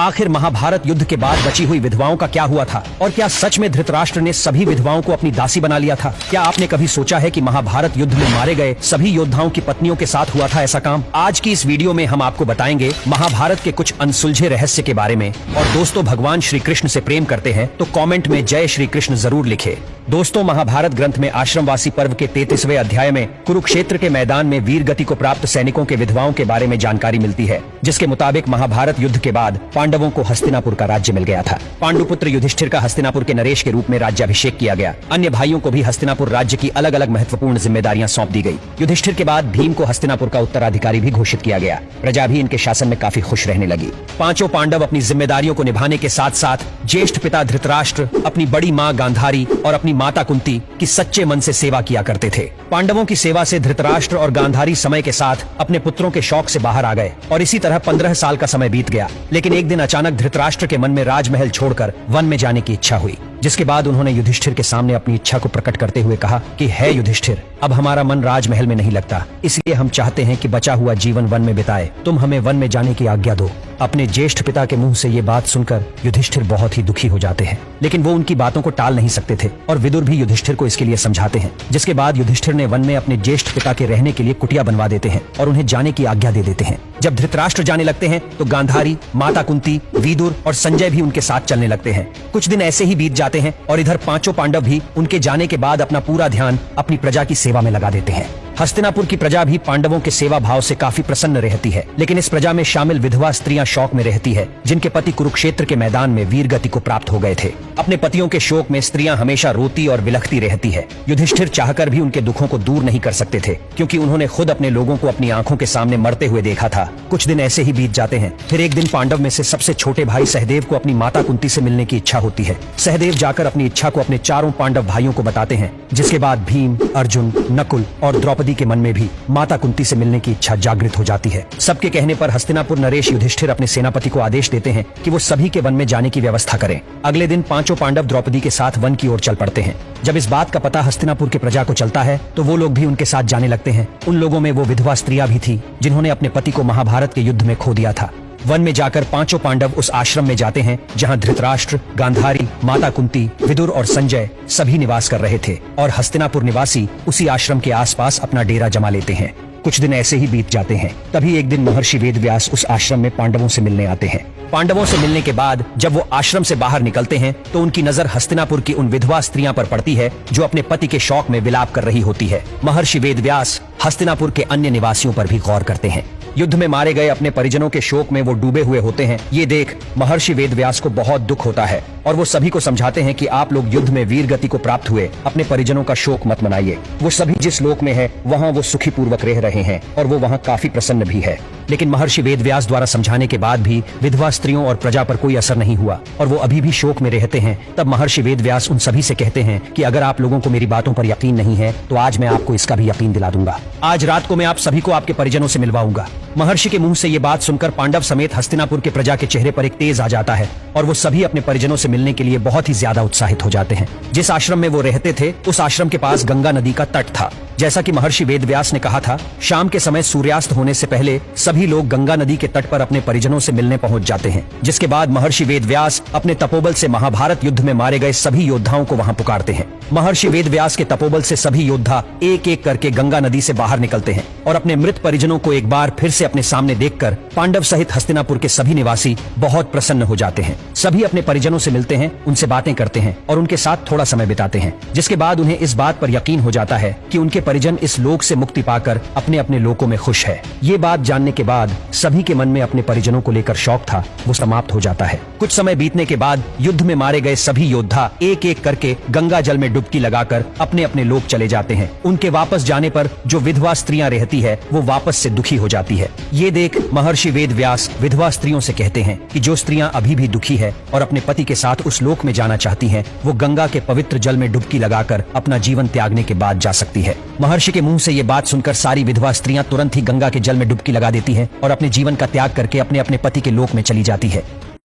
आखिर महाभारत युद्ध के बाद बची हुई विधवाओं का क्या हुआ था और क्या सच में धृतराष्ट्र ने सभी विधवाओं को अपनी दासी बना लिया था? क्या आपने कभी सोचा है कि महाभारत युद्ध में मारे गए सभी योद्धाओं की पत्नियों के साथ हुआ था ऐसा काम? आज की इस वीडियो में हम आपको बताएंगे महाभारत के कुछ अनसुलझे रहस्य के बारे में। और दोस्तों, भगवान श्री कृष्ण से प्रेम करते हैं तो कमेंट में जय श्री कृष्ण जरूर लिखे। दोस्तों, महाभारत ग्रंथ में आश्रमवासी पर्व के 33वें अध्याय में कुरुक्षेत्र के मैदान में वीर गति को प्राप्त सैनिकों के विधवाओं के बारे में जानकारी मिलती है, जिसके मुताबिक महाभारत युद्ध के बाद पांडवों को हस्तिनापुर का राज्य मिल गया था। पांडुपुत्र युधिष्ठिर का हस्तिनापुर के नरेश के रूप में राज्याभिषेक किया गया। अन्य भाइयों को भी हस्तिनापुर राज्य की अलग अलग महत्वपूर्ण जिम्मेदारियां सौंप दी गई। युधिष्ठिर के बाद भीम को हस्तिनापुर का उत्तराधिकारी भी घोषित किया गया। प्रजा भी इनके शासन में काफी खुश रहने लगी। पांचों पांडव अपनी जिम्मेदारियों को निभाने के साथ साथ ज्येष्ठ पिता धृतराष्ट्र, अपनी बड़ी माँ गांधारी और अपनी माता कुंती की सच्चे मन से सेवा किया करते थे। पांडवों की सेवा से धृतराष्ट्र और गांधारी समय के साथ अपने पुत्रों के शौक से बाहर आ गए और इसी तरह 15 साल का समय बीत गया। लेकिन एक दिन अचानक धृतराष्ट्र के मन में राजमहल छोड़कर वन में जाने की इच्छा हुई, जिसके बाद उन्होंने युधिष्ठिर के सामने अपनी इच्छा को प्रकट करते हुए कहा कि हे युधिष्ठिर, अब हमारा मन राजमहल में नहीं लगता, इसलिए हम चाहते हैं कि बचा हुआ जीवन वन में बिताए। तुम हमें वन में जाने की आज्ञा दो। अपने ज्येष्ठ पिता के मुंह से ये बात सुनकर युधिष्ठिर बहुत ही दुखी हो जाते हैं, लेकिन वो उनकी बातों को टाल नहीं सकते थे और विदुर भी युधिष्ठिर को इसके लिए समझाते हैं। जिसके बाद युधिष्ठिर ने वन में अपने ज्येष्ठ पिता के रहने के लिए कुटिया बनवा देते हैं और उन्हें जाने की आज्ञा दे देते हैं। जब धृतराष्ट्र जाने लगते हैं तो गांधारी, माता कुंती, विदुर और संजय भी उनके साथ चलने लगते हैं। कुछ दिन ऐसे ही बीत जाते हैं और इधर पांचों पांडव भी उनके जाने के बाद अपना पूरा ध्यान अपनी प्रजा की सेवा में लगा देते हैं। हस्तिनापुर की प्रजा भी पांडवों के सेवा भाव से काफी प्रसन्न रहती है, लेकिन इस प्रजा में शामिल विधवा स्त्रियां शौक में रहती है, जिनके पति कुरुक्षेत्र के मैदान में वीर गति को प्राप्त हो गए थे। अपने पतियों के शोक में स्त्रियां हमेशा रोती और विलखती रहती है। युधिष्ठिर चाहकर भी उनके दुखों को दूर नहीं कर सकते थे, क्योंकि उन्होंने खुद अपने लोगों को अपनी आंखों के सामने मरते हुए देखा था। कुछ दिन ऐसे ही बीत जाते हैं। फिर एक दिन पांडव में से सबसे छोटे भाई सहदेव को अपनी माता कुंती से मिलने की इच्छा होती है। सहदेव जाकर अपनी इच्छा को अपने चारों पांडव भाइयों को बताते हैं, जिसके बाद भीम, अर्जुन, नकुल और द्रौपदी के मन में भी माता कुंती से मिलने की इच्छा जागृत हो जाती है। सबके कहने पर हस्तिनापुर नरेश युधिष्ठिर अपने सेनापति को आदेश देते हैं कि वो सभी के वन में जाने की व्यवस्था करें। अगले दिन पांचों पांडव द्रौपदी के साथ वन की ओर चल पड़ते हैं। जब इस बात का पता हस्तिनापुर के प्रजा को चलता है तो वो लोग भी उनके साथ जाने लगते हैं। उन लोगों में वो विधवा स्त्रियां भी थी जिन्होंने अपने पति को महाभारत के युद्ध में खो दिया था। वन में जाकर पांचों पांडव उस आश्रम में जाते हैं जहां धृतराष्ट्र, गांधारी, माता कुंती, विदुर और संजय सभी निवास कर रहे थे और हस्तिनापुर निवासी उसी आश्रम के आसपास अपना डेरा जमा लेते हैं। कुछ दिन ऐसे ही बीत जाते हैं। तभी एक दिन महर्षि वेदव्यास उस आश्रम में पांडवों से मिलने आते हैं। पांडवों से मिलने के बाद जब वो आश्रम से बाहर निकलते हैं तो उनकी नजर हस्तिनापुर की उन विधवा स्त्रियां पर पड़ती है जो अपने पति के शौक में विलाप कर रही होती है। महर्षि वेदव्यास हस्तिनापुर के अन्य निवासियों पर भी गौर करते हैं। युद्ध में मारे गए अपने परिजनों के शोक में वो डूबे हुए होते हैं। ये देख महर्षि वेदव्यास को बहुत दुख होता है और वो सभी को समझाते हैं कि आप लोग युद्ध में वीर गति को प्राप्त हुए अपने परिजनों का शोक मत मनाइए। वो सभी जिस लोक में है वहाँ वो सुखी पूर्वक रह रहे हैं और वो वहाँ काफी प्रसन्न भी है। लेकिन महर्षि वेदव्यास द्वारा समझाने के बाद भी विधवा स्त्रियों और प्रजा पर कोई असर नहीं हुआ और वो अभी भी शोक में रहते हैं। तब महर्षि वेदव्यास उन सभी से कहते हैं कि अगर आप लोगों को मेरी बातों पर यकीन नहीं है तो आज मैं आपको इसका भी यकीन दिला दूंगा। आज रात को मैं आप सभी को आपके परिजनों से मिलवाऊंगा। महर्षि के मुंह से ये बात सुनकर पांडव समेत हस्तिनापुर के प्रजा के चेहरे पर एक तेज आ जाता है और वो सभी अपने परिजनों से मिलने के लिए बहुत ही ज्यादा उत्साहित हो जाते हैं। जिस आश्रम में वो रहते थे उस आश्रम के पास गंगा नदी का तट था। जैसा कि महर्षि वेदव्यास ने कहा था, शाम के समय सूर्यास्त होने से पहले सभी लोग गंगा नदी के तट पर अपने परिजनों से मिलने पहुंच जाते हैं। जिसके बाद महर्षि वेदव्यास अपने तपोबल से महाभारत युद्ध में मारे गए सभी योद्धाओं को वहां पुकारते हैं। महर्षि वेदव्यास के तपोबल से सभी योद्धा एक एक करके गंगा नदी से बाहर निकलते हैं और अपने मृत परिजनों को एक बार फिर से अपने सामने देखकर पांडव सहित हस्तिनापुर के सभी निवासी बहुत प्रसन्न हो जाते हैं। सभी अपने परिजनों से मिलते हैं, उनसे बातें करते हैं और उनके साथ थोड़ा समय बिताते हैं। जिसके बाद उन्हें इस बात पर यकीन हो जाता है कि उनके परिजन इस लोक से मुक्ति पाकर अपने अपने लोकों में खुश है। ये बात जानने के बाद सभी के मन में अपने परिजनों को लेकर शौक था, वो समाप्त हो जाता है। कुछ समय बीतने के बाद युद्ध में मारे गए सभी योद्धा एक एक करके गंगा जल में डुबकी लगाकर अपने अपने लोक चले जाते हैं। उनके वापस जाने पर जो विधवा स्त्रियां रहती है वो वापस से दुखी हो जाती है। ये देख महर्षि वेदव्यास विधवा स्त्रियों से कहते हैं कि जो स्त्रियां अभी भी दुखी है और अपने पति के साथ उस लोक में जाना चाहती हैं, वो गंगा के पवित्र जल में डुबकी लगाकर अपना जीवन त्यागने के बाद जा सकती है। महर्षि के मुंह से ये बात सुनकर सारी विधवा स्त्रियां तुरंत ही गंगा के जल में डुबकी लगा देती हैं और अपने जीवन का त्याग करके अपने अपने पति के लोक में चली जाती है।